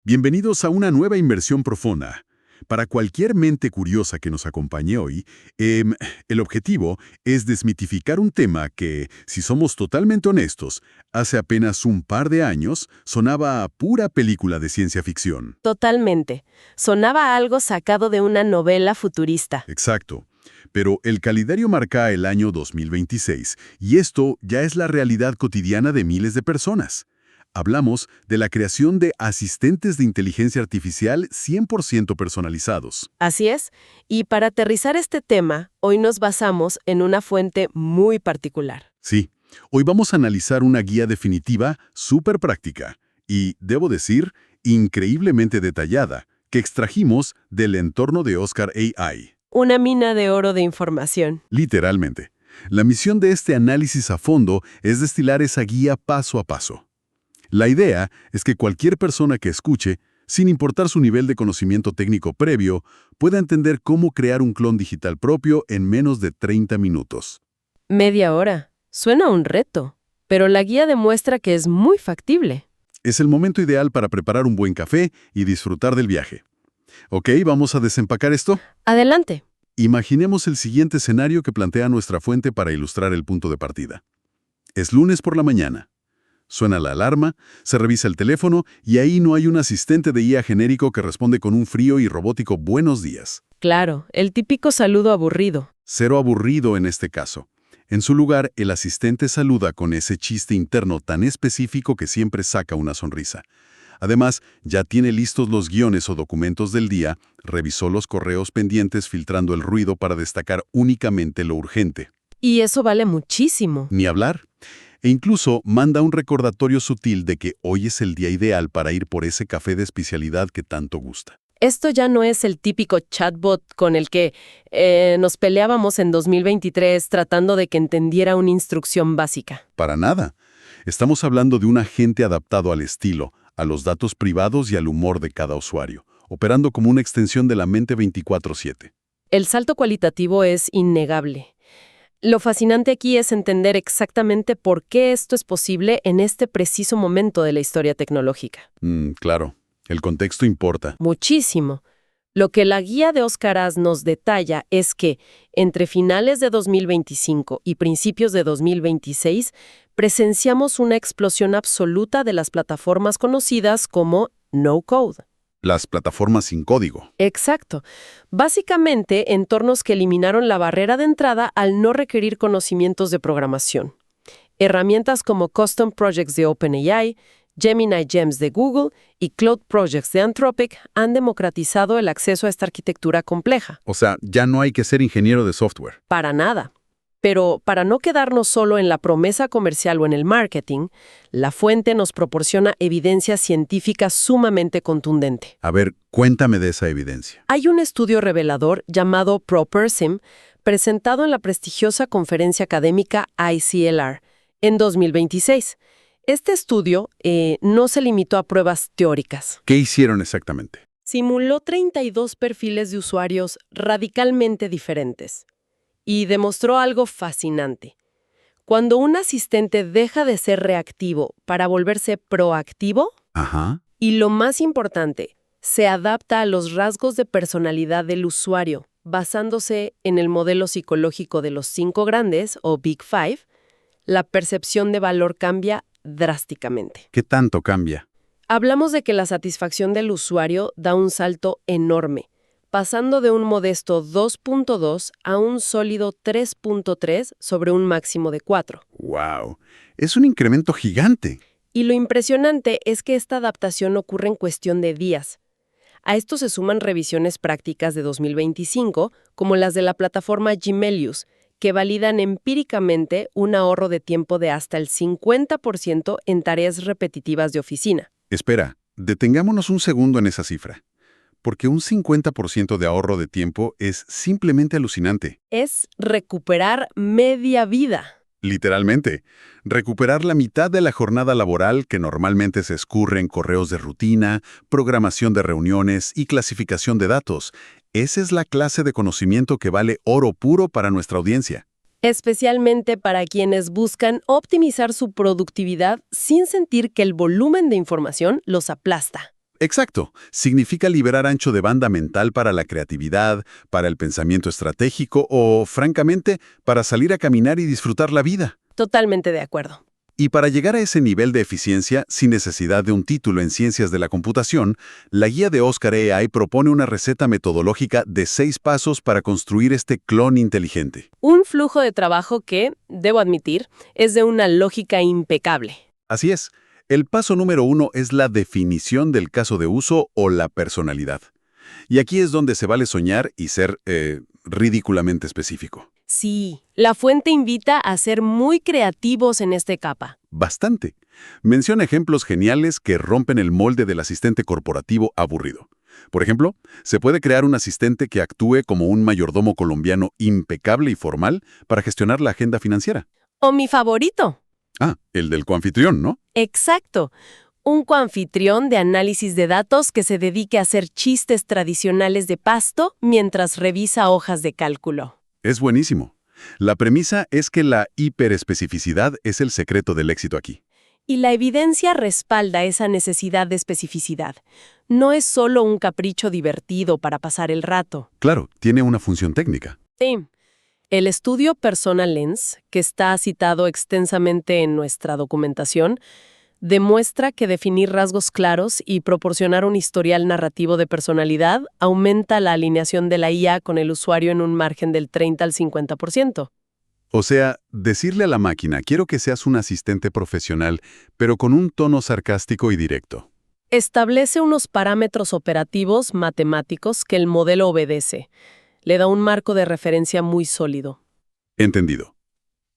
Bienvenidos a una nueva inmersión profunda. Para cualquier mente curiosa que nos acompañe hoy, el objetivo es desmitificar un tema que, si somos totalmente honestos, hace apenas un par de años sonaba a pura película de ciencia ficción. Totalmente. Sonaba algo sacado de una novela futurista. Exacto. Pero el calendario marca el año 2026 y esto ya es la realidad cotidiana de miles de personas. Hablamos de la creación de asistentes de inteligencia artificial 100% personalizados. Así es. Y para aterrizar este tema, hoy nos basamos en una fuente muy particular. Sí, hoy vamos a analizar una guía definitiva súper práctica y, debo decir, increíblemente detallada, que extrajimos del entorno de Oscar AI. Una mina de oro de información. Literalmente. La misión de este análisis a fondo es destilar esa guía paso a paso. La idea es que cualquier persona que escuche, sin importar su nivel de conocimiento técnico previo, pueda entender cómo crear un clon digital propio en menos de 30 minutos. Media hora. Suena un reto, pero la guía demuestra que es muy factible. Es el momento ideal para preparar un buen café y disfrutar del viaje. Ok, ¿vamos a desempacar esto? Adelante. Imaginemos el siguiente escenario que plantea nuestra fuente para ilustrar el punto de partida. Es lunes por la mañana. Suena la alarma, se revisa el teléfono y ahí no hay un asistente de IA genérico que responde con un frío y robótico buenos días. Claro, el típico saludo aburrido. Cero aburrido en este caso. En su lugar, el asistente saluda con ese chiste interno tan específico que siempre saca una sonrisa. Además, ya tiene listos los guiones o documentos del día, revisó los correos pendientes filtrando el ruido para destacar únicamente lo urgente. Y eso vale muchísimo. Ni hablar. E incluso manda un recordatorio sutil de que hoy es el día ideal para ir por ese café de especialidad que tanto gusta. Esto ya no es el típico chatbot con el que nos peleábamos en 2023 tratando de que entendiera una instrucción básica. Para nada. Estamos hablando de un agente adaptado al estilo, a los datos privados y al humor de cada usuario, operando como una extensión de la mente 24/7. El salto cualitativo es innegable. Lo fascinante aquí es entender exactamente por qué esto es posible en este preciso momento de la historia tecnológica. Claro, el contexto importa. Muchísimo. Lo que la guía de Oscar As nos detalla es que, entre finales de 2025 y principios de 2026, presenciamos una explosión absoluta de las plataformas conocidas como no-code. Las plataformas sin código. Exacto. Básicamente, entornos que eliminaron la barrera de entrada al no requerir conocimientos de programación. Herramientas como Custom Projects de OpenAI, Gemini Gems de Google y Cloud Projects de Anthropic han democratizado el acceso a esta arquitectura compleja. O sea, ya no hay que ser ingeniero de software. Para nada. Pero para no quedarnos solo en la promesa comercial o en el marketing, la fuente nos proporciona evidencia científica sumamente contundente. A ver, cuéntame de esa evidencia. Hay un estudio revelador llamado ProPersim, presentado en la prestigiosa conferencia académica ICLR en 2026. Este estudio no se limitó a pruebas teóricas. ¿Qué hicieron exactamente? Simuló 32 perfiles de usuarios radicalmente diferentes. Y demostró algo fascinante. Cuando un asistente deja de ser reactivo para volverse proactivo, y lo más importante, se adapta a los rasgos de personalidad del usuario, basándose en el modelo psicológico de los 5 grandes, o Big Five, la percepción de valor cambia drásticamente. ¿Qué tanto cambia? Hablamos de que la satisfacción del usuario da un salto enorme, pasando de un modesto 2.2 a un sólido 3.3 sobre un máximo de 4. ¡Wow! Es un incremento gigante. Y lo impresionante es que esta adaptación ocurre en cuestión de días. A esto se suman revisiones prácticas de 2025, como las de la plataforma Gimelius, que validan empíricamente un ahorro de tiempo de hasta el 50% en tareas repetitivas de oficina. Espera, detengámonos un segundo en esa cifra. Porque un 50% de ahorro de tiempo es simplemente alucinante. Es recuperar media vida. Literalmente, recuperar la mitad de la jornada laboral que normalmente se escurre en correos de rutina, programación de reuniones y clasificación de datos. Esa es la clase de conocimiento que vale oro puro para nuestra audiencia. Especialmente para quienes buscan optimizar su productividad sin sentir que el volumen de información los aplasta. Exacto. Significa liberar ancho de banda mental para la creatividad, para el pensamiento estratégico o, francamente, para salir a caminar y disfrutar la vida. Totalmente de acuerdo. Y para llegar a ese nivel de eficiencia, sin necesidad de un título en ciencias de la computación, la guía de Oscar AI propone una receta metodológica de 6 pasos para construir este clon inteligente. Un flujo de trabajo que, debo admitir, es de una lógica impecable. Así es. El paso número 1 es la definición del caso de uso o la personalidad. Y aquí es donde se vale soñar y ser ridículamente específico. Sí, la fuente invita a ser muy creativos en esta capa. Bastante. Menciona ejemplos geniales que rompen el molde del asistente corporativo aburrido. Por ejemplo, se puede crear un asistente que actúe como un mayordomo colombiano impecable y formal para gestionar la agenda financiera. O mi favorito. Ah, el del coanfitrión, ¿no? Exacto. Un coanfitrión de análisis de datos que se dedique a hacer chistes tradicionales de pasto mientras revisa hojas de cálculo. Es buenísimo. La premisa es que la hiperespecificidad es el secreto del éxito aquí. Y la evidencia respalda esa necesidad de especificidad. No es solo un capricho divertido para pasar el rato. Claro, tiene una función técnica. Sí. El estudio Persona Lens, que está citado extensamente en nuestra documentación, demuestra que definir rasgos claros y proporcionar un historial narrativo de personalidad aumenta la alineación de la IA con el usuario en un margen del 30 al 50%. O sea, decirle a la máquina, quiero que seas un asistente profesional, pero con un tono sarcástico y directo. Establece unos parámetros operativos matemáticos que el modelo obedece. Le da un marco de referencia muy sólido. Entendido.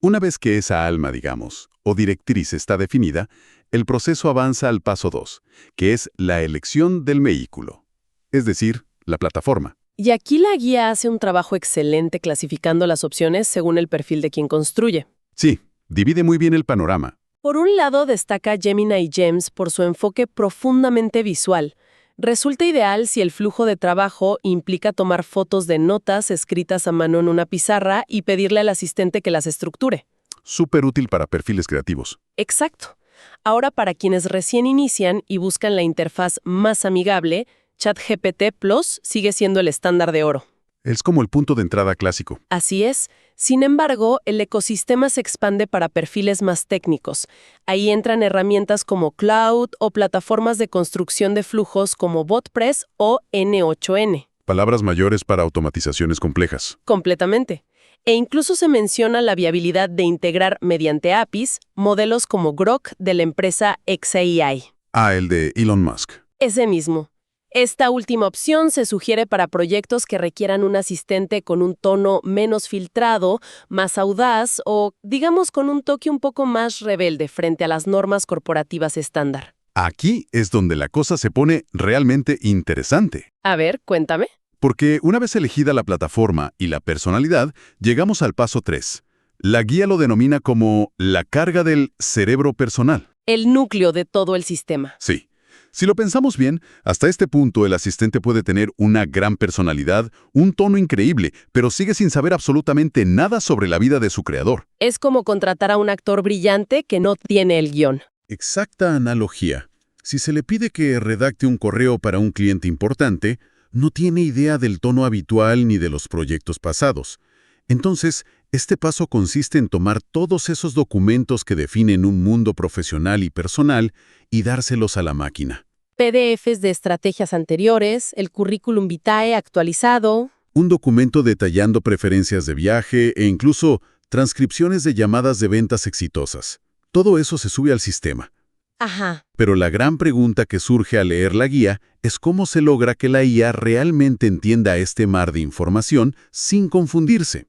Una vez que esa alma, digamos, o directriz está definida, el proceso avanza al paso 2, que es la elección del vehículo, es decir, la plataforma. Y aquí la guía hace un trabajo excelente clasificando las opciones según el perfil de quien construye. Sí, divide muy bien el panorama. Por un lado destaca Gemini Gems por su enfoque profundamente visual. Resulta ideal si el flujo de trabajo implica tomar fotos de notas escritas a mano en una pizarra y pedirle al asistente que las estructure. Súper útil para perfiles creativos. Exacto. Ahora, para quienes recién inician y buscan la interfaz más amigable, ChatGPT Plus sigue siendo el estándar de oro. Es como el punto de entrada clásico. Así es. Sin embargo, el ecosistema se expande para perfiles más técnicos. Ahí entran herramientas como Cloud o plataformas de construcción de flujos como BotPress o N8N. Palabras mayores para automatizaciones complejas. Completamente. E incluso se menciona la viabilidad de integrar mediante APIs modelos como Grok de la empresa xAI. Ah, el de Elon Musk. Ese mismo. Esta última opción se sugiere para proyectos que requieran un asistente con un tono menos filtrado, más audaz o, digamos, con un toque un poco más rebelde frente a las normas corporativas estándar. Aquí es donde la cosa se pone realmente interesante. A ver, cuéntame. Porque una vez elegida la plataforma y la personalidad, llegamos al paso 3. La guía lo denomina como la carga del cerebro personal. El núcleo de todo el sistema. Sí. Si lo pensamos bien, hasta este punto el asistente puede tener una gran personalidad, un tono increíble, pero sigue sin saber absolutamente nada sobre la vida de su creador. Es como contratar a un actor brillante que no tiene el guión. Exacta analogía. Si se le pide que redacte un correo para un cliente importante, no tiene idea del tono habitual ni de los proyectos pasados. Entonces, este paso consiste en tomar todos esos documentos que definen un mundo profesional y personal y dárselos a la máquina. PDFs de estrategias anteriores, el currículum vitae actualizado. Un documento detallando preferencias de viaje e incluso transcripciones de llamadas de ventas exitosas. Todo eso se sube al sistema. Ajá. Pero la gran pregunta que surge al leer la guía es cómo se logra que la IA realmente entienda este mar de información sin confundirse.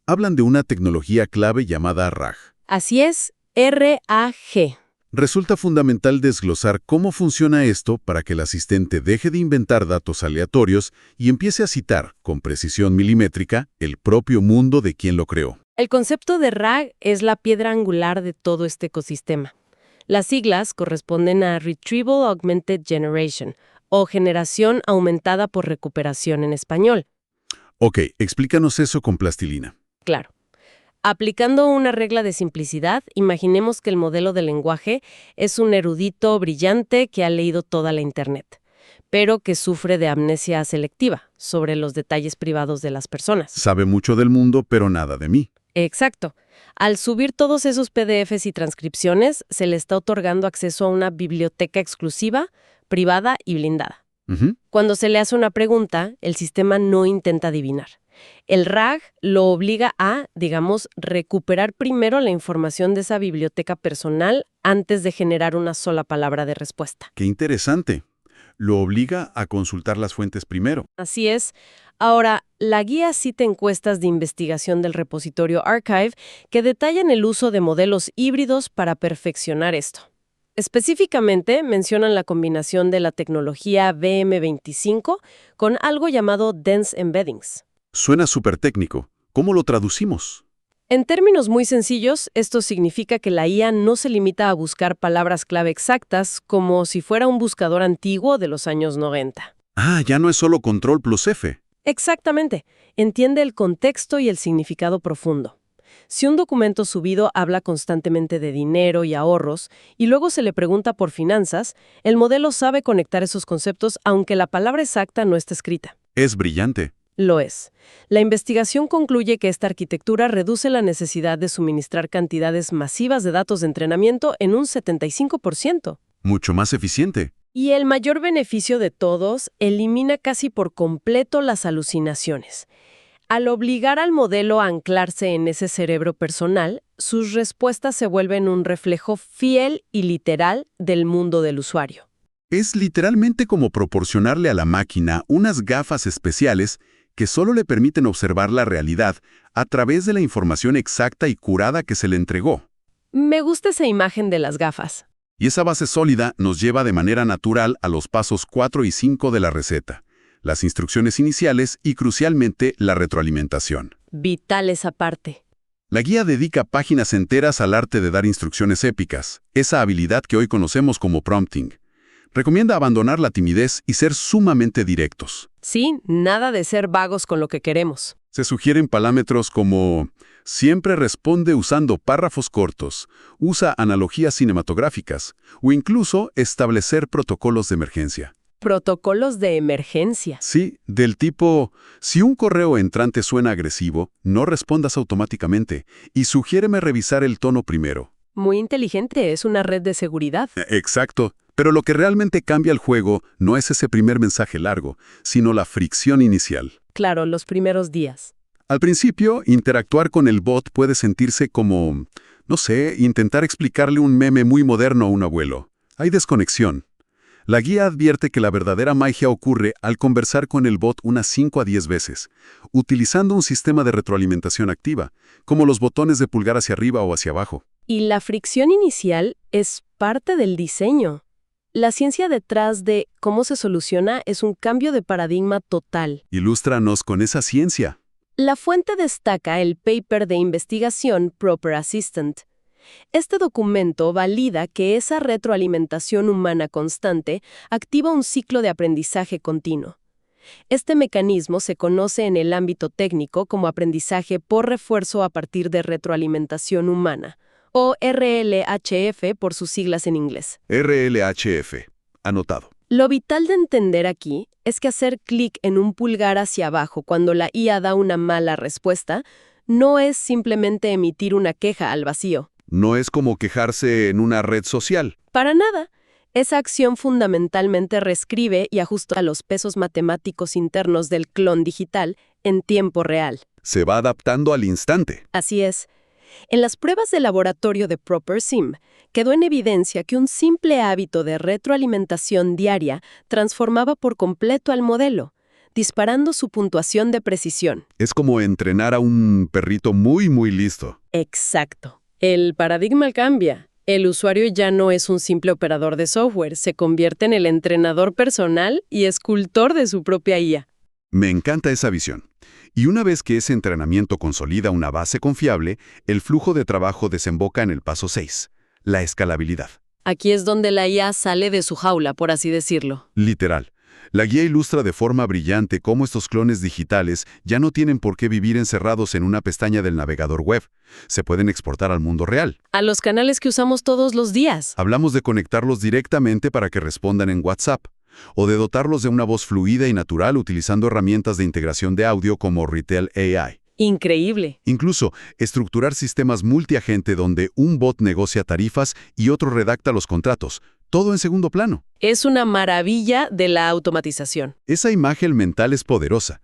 Hablan de una tecnología clave llamada RAG. Así es, RAG. Resulta fundamental desglosar cómo funciona esto para que el asistente deje de inventar datos aleatorios y empiece a citar, con precisión milimétrica, el propio mundo de quien lo creó. El concepto de RAG es la piedra angular de todo este ecosistema. Las siglas corresponden a Retrieval Augmented Generation, o generación aumentada por recuperación en español. Ok, explícanos eso con plastilina. Claro. Aplicando una regla de simplicidad, imaginemos que el modelo de lenguaje es un erudito brillante que ha leído toda la Internet. pero que sufre de amnesia selectiva sobre los detalles privados de las personas. Sabe mucho del mundo, pero nada de mí. Exacto. Al subir todos esos PDFs y transcripciones, se le está otorgando acceso a una biblioteca exclusiva, privada y blindada. Ujú. Cuando se le hace una pregunta, el sistema no intenta adivinar. El RAG lo obliga a, digamos, recuperar primero la información de esa biblioteca personal antes de generar una sola palabra de respuesta. Qué interesante. Lo obliga a consultar las fuentes primero. Así es. Ahora, la guía cita encuestas de investigación del repositorio Archive que detallan el uso de modelos híbridos para perfeccionar esto. Específicamente, mencionan la combinación de la tecnología VM25 con algo llamado Dense Embeddings. Suena súper técnico. ¿Cómo lo traducimos? En términos muy sencillos, esto significa que la IA no se limita a buscar palabras clave exactas como si fuera un buscador antiguo de los años 90. Ah, ya no es solo control plus F. Exactamente. Entiende el contexto y el significado profundo. Si un documento subido habla constantemente de dinero y ahorros y luego se le pregunta por finanzas, el modelo sabe conectar esos conceptos aunque la palabra exacta no esté escrita. Es brillante. Lo es. La investigación concluye que esta arquitectura reduce la necesidad de suministrar cantidades masivas de datos de entrenamiento en un 75%. Mucho más eficiente. Y el mayor beneficio de todos, elimina casi por completo las alucinaciones. Al obligar al modelo a anclarse en ese cerebro personal, sus respuestas se vuelven un reflejo fiel y literal del mundo del usuario. Es literalmente como proporcionarle a la máquina unas gafas especiales que solo le permiten observar la realidad a través de la información exacta y curada que se le entregó. Me gusta esa imagen de las gafas. Y esa base sólida nos lleva de manera natural a los pasos 4 y 5 de la receta, las instrucciones iniciales y, crucialmente, la retroalimentación. Vital esa parte. La guía dedica páginas enteras al arte de dar instrucciones épicas, esa habilidad que hoy conocemos como prompting. Recomienda abandonar la timidez y ser sumamente directos. Sí, nada de ser vagos con lo que queremos. Se sugieren parámetros como siempre responde usando párrafos cortos, usa analogías cinematográficas o incluso establecer protocolos de emergencia. Protocolos de emergencia. Sí, del tipo, si un correo entrante suena agresivo, no respondas automáticamente y sugiéreme revisar el tono primero. Muy inteligente, es una red de seguridad. Exacto, pero lo que realmente cambia el juego no es ese primer mensaje largo, sino la fricción inicial. Claro, los primeros días. Al principio, interactuar con el bot puede sentirse como, no sé, intentar explicarle un meme muy moderno a un abuelo. Hay desconexión. La guía advierte que la verdadera magia ocurre al conversar con el bot unas 5 a 10 veces, utilizando un sistema de retroalimentación activa, como los botones de pulgar hacia arriba o hacia abajo. Y la fricción inicial es parte del diseño. La ciencia detrás de cómo se soluciona es un cambio de paradigma total. Ilústranos con esa ciencia. La fuente destaca el paper de investigación Proper Assistant. Este documento valida que esa retroalimentación humana constante activa un ciclo de aprendizaje continuo. Este mecanismo se conoce en el ámbito técnico como aprendizaje por refuerzo a partir de retroalimentación humana, o RLHF por sus siglas en inglés. RLHF. Anotado. Lo vital de entender aquí es que hacer clic en un pulgar hacia abajo cuando la IA da una mala respuesta no es simplemente emitir una queja al vacío. No es como quejarse en una red social. Para nada. Esa acción fundamentalmente reescribe y ajusta los pesos matemáticos internos del clon digital en tiempo real. Se va adaptando al instante. Así es. En las pruebas de laboratorio de ProperSim, quedó en evidencia que un simple hábito de retroalimentación diaria transformaba por completo al modelo, disparando su puntuación de precisión. Es como entrenar a un perrito muy, muy listo. Exacto. El paradigma cambia. El usuario ya no es un simple operador de software, se convierte en el entrenador personal y escultor de su propia IA. Me encanta esa visión. Y una vez que ese entrenamiento consolida una base confiable, el flujo de trabajo desemboca en el paso 6, la escalabilidad. Aquí es donde la IA sale de su jaula, por así decirlo. Literal. La guía ilustra de forma brillante cómo estos clones digitales ya no tienen por qué vivir encerrados en una pestaña del navegador web. Se pueden exportar al mundo real. A los canales que usamos todos los días. Hablamos de conectarlos directamente para que respondan en WhatsApp, o de dotarlos de una voz fluida y natural utilizando herramientas de integración de audio como Retail AI. Increíble. Incluso, estructurar sistemas multiagente donde un bot negocia tarifas y otro redacta los contratos, todo en segundo plano. Es una maravilla de la automatización. Esa imagen mental es poderosa.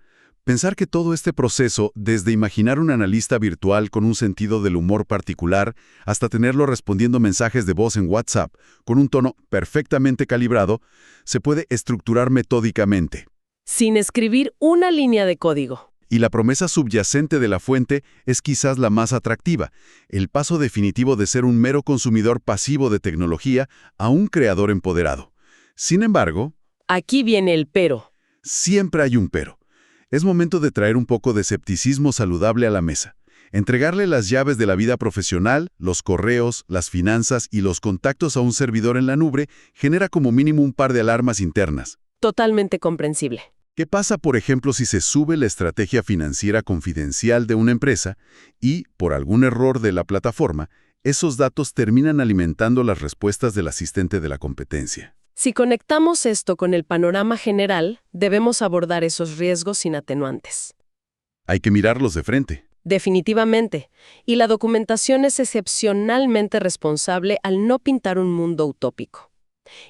Pensar que todo este proceso, desde imaginar un analista virtual con un sentido del humor particular, hasta tenerlo respondiendo mensajes de voz en WhatsApp con un tono perfectamente calibrado, se puede estructurar metódicamente. Sin escribir una línea de código. Y la promesa subyacente de la fuente es quizás la más atractiva, el paso definitivo de ser un mero consumidor pasivo de tecnología a un creador empoderado. Sin embargo, Aquí viene el pero. siempre hay un pero. Es momento de traer un poco de escepticismo saludable a la mesa. Entregarle las llaves de la vida profesional, los correos, las finanzas y los contactos a un servidor en la nube genera como mínimo un par de alarmas internas. Totalmente comprensible. ¿Qué pasa, por ejemplo, si se sube la estrategia financiera confidencial de una empresa y, por algún error de la plataforma, esos datos terminan alimentando las respuestas del asistente de la competencia? Si conectamos esto con el panorama general, debemos abordar esos riesgos sin atenuantes. Hay que mirarlos de frente. Definitivamente. Y la documentación es excepcionalmente responsable al no pintar un mundo utópico.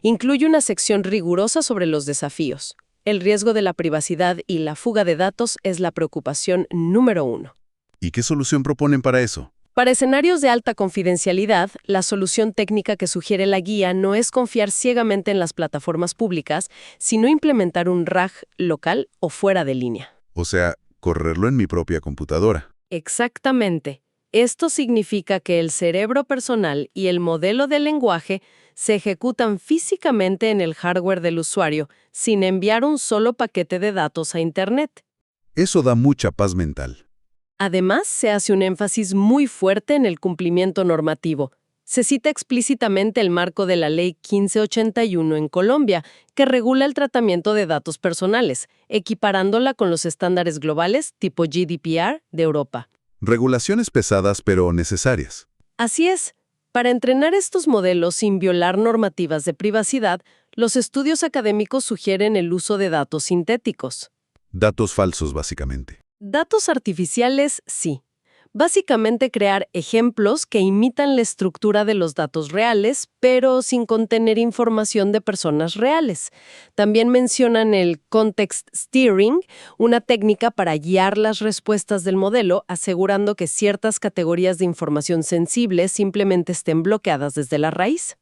Incluye una sección rigurosa sobre los desafíos. El riesgo de la privacidad y la fuga de datos es la preocupación número 1. ¿Y qué solución proponen para eso? Para escenarios de alta confidencialidad, la solución técnica que sugiere la guía no es confiar ciegamente en las plataformas públicas, sino implementar un RAG local o fuera de línea. O sea, correrlo en mi propia computadora. Exactamente. Esto significa que el cerebro personal y el modelo de lenguaje se ejecutan físicamente en el hardware del usuario, sin enviar un solo paquete de datos a Internet. Eso da mucha paz mental. Además, se hace un énfasis muy fuerte en el cumplimiento normativo. Se cita explícitamente el marco de la Ley 1581 en Colombia, que regula el tratamiento de datos personales, equiparándola con los estándares globales tipo GDPR de Europa. Regulaciones pesadas pero necesarias. Así es. Para entrenar estos modelos sin violar normativas de privacidad, los estudios académicos sugieren el uso de datos sintéticos. Datos falsos, básicamente. Datos artificiales, sí. Básicamente crear ejemplos que imitan la estructura de los datos reales, pero sin contener información de personas reales. También mencionan el context steering, una técnica para guiar las respuestas del modelo, asegurando que ciertas categorías de información sensible simplemente estén bloqueadas desde la raíz.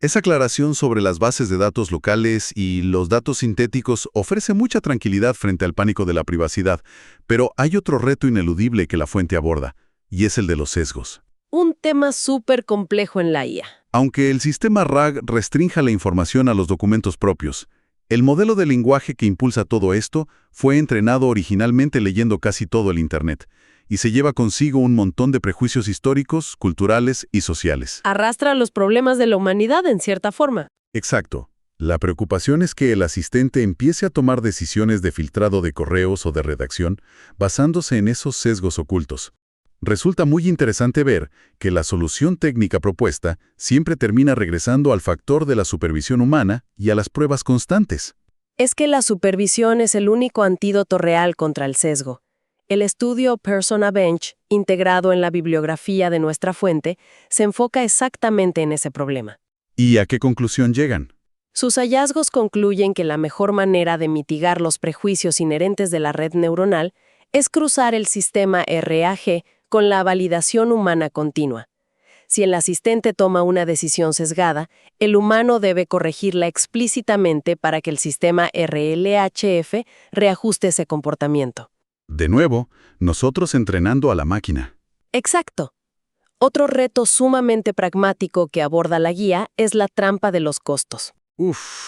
Esa aclaración sobre las bases de datos locales y los datos sintéticos ofrece mucha tranquilidad frente al pánico de la privacidad, pero hay otro reto ineludible que la fuente aborda, y es el de los sesgos. Un tema súper complejo en la IA. Aunque el sistema RAG restrinja la información a los documentos propios, el modelo de lenguaje que impulsa todo esto fue entrenado originalmente leyendo casi todo el Internet, y se lleva consigo un montón de prejuicios históricos, culturales y sociales. Arrastra los problemas de la humanidad en cierta forma. Exacto. La preocupación es que el asistente empiece a tomar decisiones de filtrado de correos o de redacción basándose en esos sesgos ocultos. Resulta muy interesante ver que la solución técnica propuesta siempre termina regresando al factor de la supervisión humana y a las pruebas constantes. Es que la supervisión es el único antídoto real contra el sesgo. El estudio Persona Bench, integrado en la bibliografía de nuestra fuente, se enfoca exactamente en ese problema. ¿Y a qué conclusión llegan? Sus hallazgos concluyen que la mejor manera de mitigar los prejuicios inherentes de la red neuronal es cruzar el sistema RAG con la validación humana continua. Si el asistente toma una decisión sesgada, el humano debe corregirla explícitamente para que el sistema RLHF reajuste ese comportamiento. De nuevo, nosotros entrenando a la máquina. Exacto. Otro reto sumamente pragmático que aborda la guía es la trampa de los costos.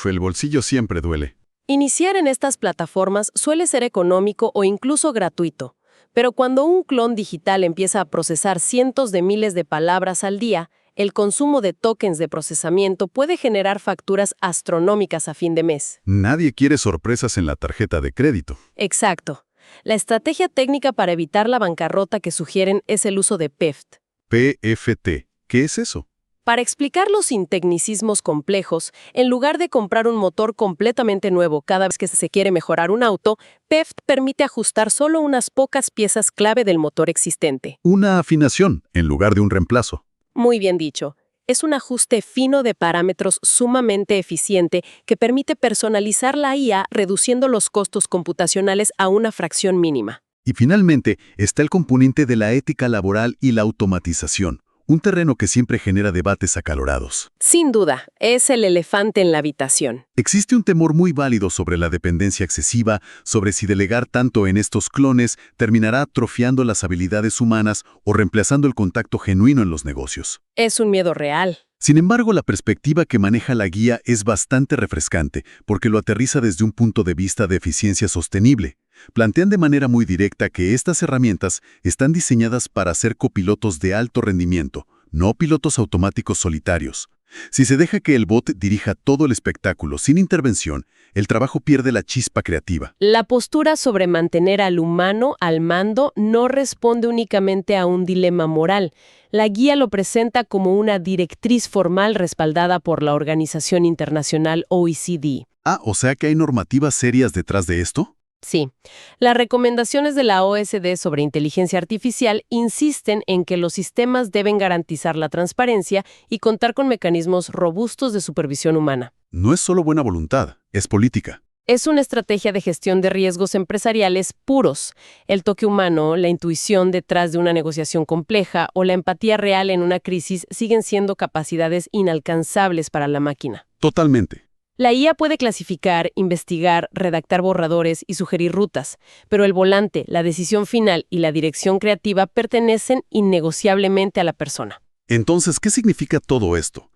El bolsillo siempre duele. Iniciar en estas plataformas suele ser económico o incluso gratuito, pero cuando un clon digital empieza a procesar cientos de miles de palabras al día, el consumo de tokens de procesamiento puede generar facturas astronómicas a fin de mes. Nadie quiere sorpresas en la tarjeta de crédito. Exacto. La estrategia técnica para evitar la bancarrota que sugieren es el uso de PEFT. PFT. ¿Qué es eso? Para explicarlo sin tecnicismos complejos, en lugar de comprar un motor completamente nuevo cada vez que se quiere mejorar un auto, PEFT permite ajustar solo unas pocas piezas clave del motor existente. Una afinación en lugar de un reemplazo. Muy bien dicho. Es un ajuste fino de parámetros sumamente eficiente que permite personalizar la IA reduciendo los costos computacionales a una fracción mínima. Y finalmente está el componente de la ética laboral y la automatización, un terreno que siempre genera debates acalorados. Sin duda, es el elefante en la habitación. Existe un temor muy válido sobre la dependencia excesiva, sobre si delegar tanto en estos clones terminará atrofiando las habilidades humanas o reemplazando el contacto genuino en los negocios. Es un miedo real. Sin embargo, la perspectiva que maneja la guía es bastante refrescante, porque lo aterriza desde un punto de vista de eficiencia sostenible. Plantean de manera muy directa que estas herramientas están diseñadas para ser copilotos de alto rendimiento, no pilotos automáticos solitarios. Si se deja que el bot dirija todo el espectáculo sin intervención, el trabajo pierde la chispa creativa. La postura sobre mantener al humano al mando no responde únicamente a un dilema moral. La guía lo presenta como una directriz formal respaldada por la Organización Internacional OECD. O sea que hay normativas serias detrás de esto. Sí, las recomendaciones de la OSD sobre inteligencia artificial insisten en que los sistemas deben garantizar la transparencia y contar con mecanismos robustos de supervisión humana. No es solo buena voluntad, es política. Es una estrategia de gestión de riesgos empresariales puros. El toque humano, la intuición detrás de una negociación compleja o la empatía real en una crisis siguen siendo capacidades inalcanzables para la máquina. Totalmente. La IA puede clasificar, investigar, redactar borradores y sugerir rutas, pero el volante, la decisión final y la dirección creativa pertenecen innegociablemente a la persona. Entonces, ¿qué significa todo esto?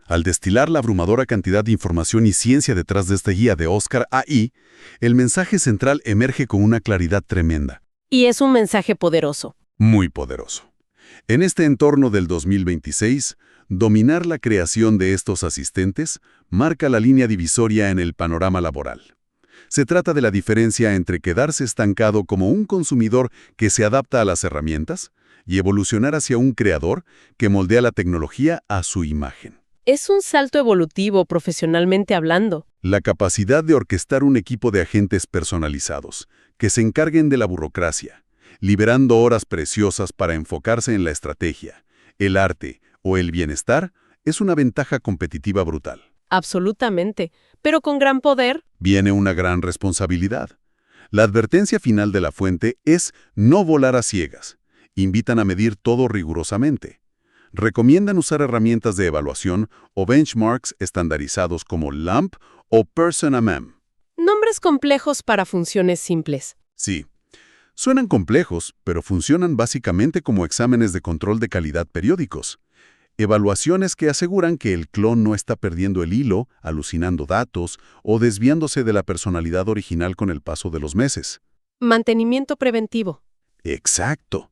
Al destilar la abrumadora cantidad de información y ciencia detrás de esta guía de Oscar AI, el mensaje central emerge con una claridad tremenda. Y es un mensaje poderoso. Muy poderoso. En este entorno del 2026, dominar la creación de estos asistentes marca la línea divisoria en el panorama laboral. Se trata de la diferencia entre quedarse estancado como un consumidor que se adapta a las herramientas y evolucionar hacia un creador que moldea la tecnología a su imagen. Es un salto evolutivo profesionalmente hablando. La capacidad de orquestar un equipo de agentes personalizados que se encarguen de la burocracia, liberando horas preciosas para enfocarse en la estrategia, el arte o el bienestar, es una ventaja competitiva brutal. Absolutamente. Pero con gran poder. Viene una gran responsabilidad. La advertencia final de la fuente es no volar a ciegas. Invitan a medir todo rigurosamente. Recomiendan usar herramientas de evaluación o benchmarks estandarizados como LAMP o PersonMM. Nombres complejos para funciones simples. Sí. Suenan complejos, pero funcionan básicamente como exámenes de control de calidad periódicos. Evaluaciones que aseguran que el clon no está perdiendo el hilo, alucinando datos o desviándose de la personalidad original con el paso de los meses. Mantenimiento preventivo. Exacto.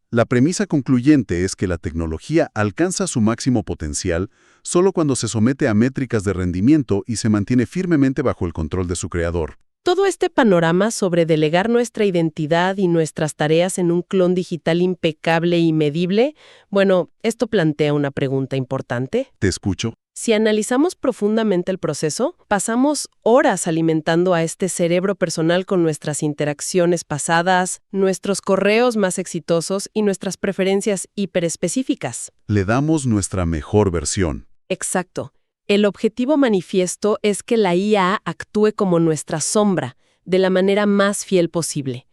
La premisa concluyente es que la tecnología alcanza su máximo potencial solo cuando se somete a métricas de rendimiento y se mantiene firmemente bajo el control de su creador. Todo este panorama sobre delegar nuestra identidad y nuestras tareas en un clon digital impecable y medible, bueno, esto plantea una pregunta importante. Te escucho. Si analizamos profundamente el proceso, pasamos horas alimentando a este cerebro personal con nuestras interacciones pasadas, nuestros correos más exitosos y nuestras preferencias hiperespecíficas. Le damos nuestra mejor versión. Exacto. El objetivo manifiesto es que la IA actúe como nuestra sombra, de la manera más fiel posible.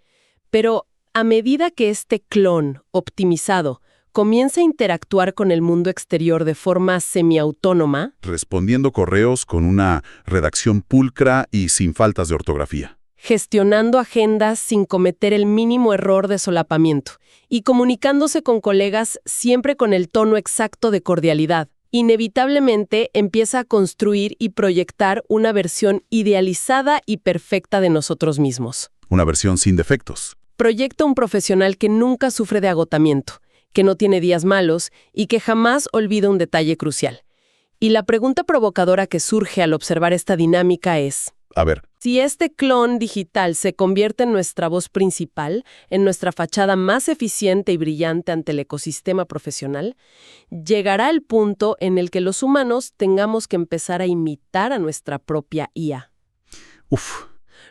Pero a medida que este clon, optimizado, comienza a interactuar con el mundo exterior de forma semiautónoma, Respondiendo correos con una redacción pulcra y sin faltas de ortografía. gestionando agendas sin cometer el mínimo error de solapamiento y comunicándose con colegas siempre con el tono exacto de cordialidad, inevitablemente empieza a construir y proyectar una versión idealizada y perfecta de nosotros mismos. Una versión sin defectos. Proyecta un profesional que nunca sufre de agotamiento, que no tiene días malos y que jamás olvida un detalle crucial. Y la pregunta provocadora que surge al observar esta dinámica es, A ver, Si este clon digital se convierte en nuestra voz principal, en nuestra fachada más eficiente y brillante ante el ecosistema profesional, llegará el punto en el que los humanos tengamos que empezar a imitar a nuestra propia IA. uff,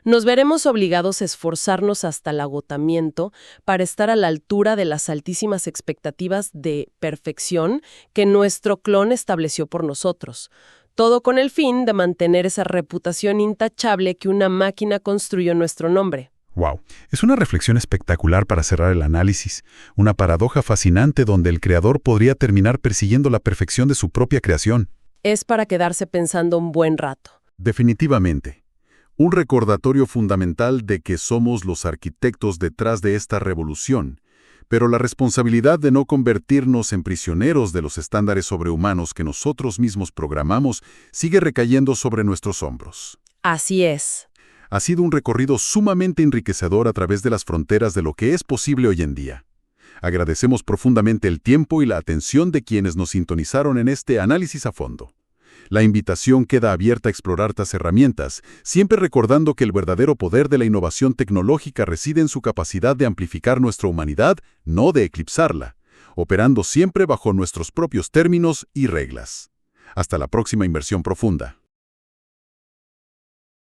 Nos veremos obligados a esforzarnos hasta el agotamiento para estar a la altura de las altísimas expectativas de perfección que nuestro clon estableció por nosotros. Todo con el fin de mantener esa reputación intachable que una máquina construyó en nuestro nombre. Wow. Es una reflexión espectacular para cerrar el análisis, una paradoja fascinante donde el creador podría terminar persiguiendo la perfección de su propia creación. Es para quedarse pensando un buen rato. definitivamente. Un recordatorio fundamental de que somos los arquitectos detrás de esta revolución, pero la responsabilidad de no convertirnos en prisioneros de los estándares sobrehumanos que nosotros mismos programamos sigue recayendo sobre nuestros hombros. Así es. Ha sido un recorrido sumamente enriquecedor a través de las fronteras de lo que es posible hoy en día. Agradecemos profundamente el tiempo y la atención de quienes nos sintonizaron en este análisis a fondo. La invitación queda abierta a explorar estas herramientas, siempre recordando que el verdadero poder de la innovación tecnológica reside en su capacidad de amplificar nuestra humanidad, no de eclipsarla, operando siempre bajo nuestros propios términos y reglas. Hasta la próxima inversión profunda.